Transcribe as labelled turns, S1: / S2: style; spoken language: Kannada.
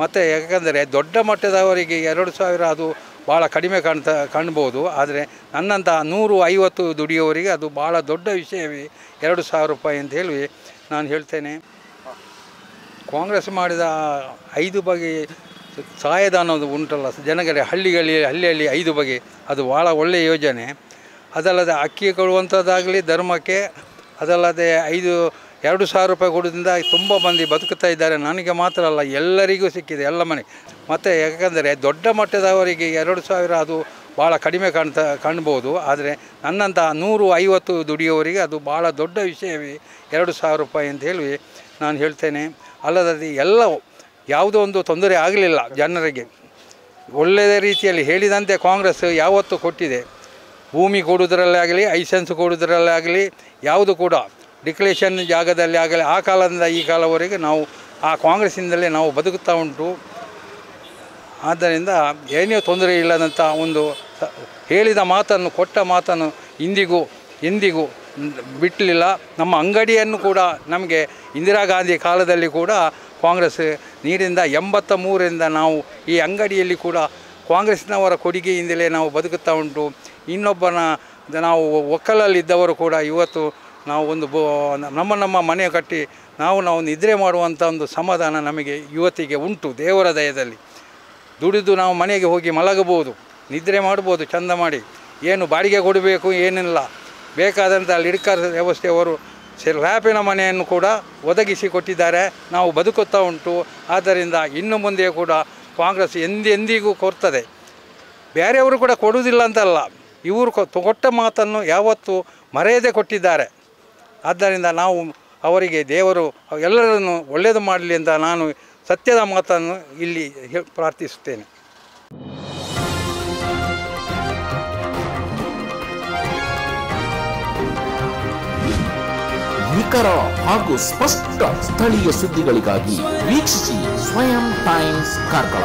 S1: ಮತ್ತು ಯಾಕಂದರೆ ದೊಡ್ಡ ಮಟ್ಟದವರಿಗೆ 2,000 ಅದು ಭಾಳ ಕಡಿಮೆ ಕಾಣ್ಬೋದು. ಆದರೆ ನನ್ನಂಥ 150 ದುಡಿಯೋವರಿಗೆ ಅದು ಭಾಳ ದೊಡ್ಡ ವಿಷಯವೇ 2,000 ರೂಪಾಯಿ ಅಂತ ಹೇಳಿ ನಾನು ಹೇಳ್ತೇನೆ. ಕಾಂಗ್ರೆಸ್ ಮಾಡಿದ 5 ಬಗೆ ಸಹಾಯದ ಅನ್ನೋದು ಉಂಟಲ್ಲ ಜನಗಳಿಗೆ, ಹಳ್ಳಿಯಲ್ಲಿ 5 ಬಗೆ, ಅದು ಭಾಳ ಒಳ್ಳೆಯ ಯೋಜನೆ. ಅದಲ್ಲದೆ ಅಕ್ಕಿ ಕೊಡುವಂಥದ್ದಾಗಲಿ ಧರ್ಮಕ್ಕೆ, ಅದಲ್ಲದೆ 2,000 ರೂಪಾಯಿ ಕೊಡೋದ್ರಿಂದ ತುಂಬ ಮಂದಿ ಬದುಕುತ್ತಾ ಇದ್ದಾರೆ. ನನಗೆ ಮಾತ್ರ ಅಲ್ಲ, ಎಲ್ಲರಿಗೂ ಸಿಕ್ಕಿದೆ, ಎಲ್ಲ ಮನೆ. ಮತ್ತು ಯಾಕಂದರೆ ದೊಡ್ಡ ಮಟ್ಟದವರಿಗೆ 2,000 ಅದು ಭಾಳ ಕಡಿಮೆ ಕಾಣ್ಬೋದು. ಆದರೆ ನನ್ನಂಥ 150 ದುಡಿಯೋವರಿಗೆ ಅದು ಭಾಳ ದೊಡ್ಡ ವಿಷಯವೇ 2,000 ರೂಪಾಯಿ ಅಂತ ಹೇಳಿ ನಾನು ಹೇಳ್ತೇನೆ. ಅಲ್ಲದೆ ಯಾವುದೋ ಒಂದು ತೊಂದರೆ ಆಗಲಿಲ್ಲ ಜನರಿಗೆ. ಒಳ್ಳೆಯ ರೀತಿಯಲ್ಲಿ ಹೇಳಿದಂತೆ ಕಾಂಗ್ರೆಸ್ ಯಾವತ್ತೂ ಕೊಟ್ಟಿದೆ. ಭೂಮಿ ಕೊಡುವುದರಲ್ಲೇ ಆಗಲಿ, ಲೈಸೆನ್ಸ್ ಕೊಡುವುದರಲ್ಲೇ ಆಗಲಿ, ಯಾವುದು ಕೂಡ ಡಿಕ್ಲೇಷನ್ ಜಾಗದಲ್ಲಿ ಆಗಲಿ, ಆ ಕಾಲದಿಂದ ಈ ಕಾಲವರೆಗೆ ನಾವು ಆ ಕಾಂಗ್ರೆಸ್ಸಿಂದಲೇ ನಾವು ಬದುಕುತ್ತಾ ಉಂಟು. ಆದ್ದರಿಂದ ಏನೇ ತೊಂದರೆ ಇಲ್ಲದಂಥ ಒಂದು ಹೇಳಿದ ಮಾತನ್ನು, ಕೊಟ್ಟ ಮಾತನ್ನು ಎಂದಿಗೂ ಬಿಟ್ಟಲಿಲ್ಲ. ನಮ್ಮ ಅಂಗಡಿಯನ್ನು ಕೂಡ ನಮಗೆ ಇಂದಿರಾ ಗಾಂಧಿ ಕಾಲದಲ್ಲಿ ಕೂಡ ಕಾಂಗ್ರೆಸ್ ನೀಡಿದ 83ರಿಂದ ನಾವು ಈ ಅಂಗಡಿಯಲ್ಲಿ ಕೂಡ ಕಾಂಗ್ರೆಸ್ನವರ ಕೊಡುಗೆಯಿಂದಲೇ ನಾವು ಬದುಕುತ್ತಾ ಉಂಟು. ನಾವು ಒಕ್ಕಲಲ್ಲಿದ್ದವರು ಕೂಡ ಇವತ್ತು ನಾವು ನಮ್ಮ ಮನೆ ಕಟ್ಟಿ ನಾವು ನಿದ್ರೆ ಮಾಡುವಂಥ ಒಂದು ಸಮಾಧಾನ ನಮಗೆ ಇವತ್ತಿಗೆ ಉಂಟು. ದೇವರ ದಯದಲ್ಲಿ ದುಡಿದು ನಾವು ಮನೆಗೆ ಹೋಗಿ ಮಲಗಬಹುದು, ನಿದ್ರೆ ಮಾಡ್ಬೋದು ಚಂದ ಮಾಡಿ. ಏನು ಬಾಡಿಗೆ ಕೊಡಬೇಕು ಏನಿಲ್ಲ, ಬೇಕಾದಂಥ ಲಿಡ್ಕರ್ ವ್ಯವಸ್ಥೆಯವರು ಸ್ಲ್ಯಾಪಿನ ಮನೆಯನ್ನು ಕೂಡ ಒದಗಿಸಿ ಕೊಟ್ಟಿದ್ದಾರೆ. ನಾವು ಬದುಕುತ್ತಾ ಉಂಟು. ಆದ್ದರಿಂದ ಇನ್ನು ಮುಂದೆ ಕೂಡ ಕಾಂಗ್ರೆಸ್ ಎಂದಿಗೂ ಕೊಡ್ತದೆ. ಬೇರೆಯವರು ಕೂಡ ಕೊಡುವುದಿಲ್ಲ ಅಂತಲ್ಲ, ಇವರು ಕೊಟ್ಟ ಮಾತನ್ನು ಯಾವತ್ತೂ ಮರೆಯದೆ ಕೊಟ್ಟಿದ್ದಾರೆ. ಆದ್ದರಿಂದ ನಾವು ಅವರಿಗೆ ದೇವರು ಎಲ್ಲರನ್ನು ಒಳ್ಳೆಯದು ಮಾಡಲಿ ಅಂತ ನಾನು ಸತ್ಯದ ಮಾತನ್ನು ಇಲ್ಲಿ ಪ್ರಾರ್ಥಿಸುತ್ತೇನೆ.
S2: ನಿಖರ ಹಾಗೂ ಸ್ಪಷ್ಟ ಸ್ಥಳೀಯ ಸುದ್ದಿಗಳಿಗಾಗಿ ವೀಕ್ಷಿಸಿ ಸ್ವಯಂ ಟೈಮ್ಸ್ ಕಾರ್ಕಳ.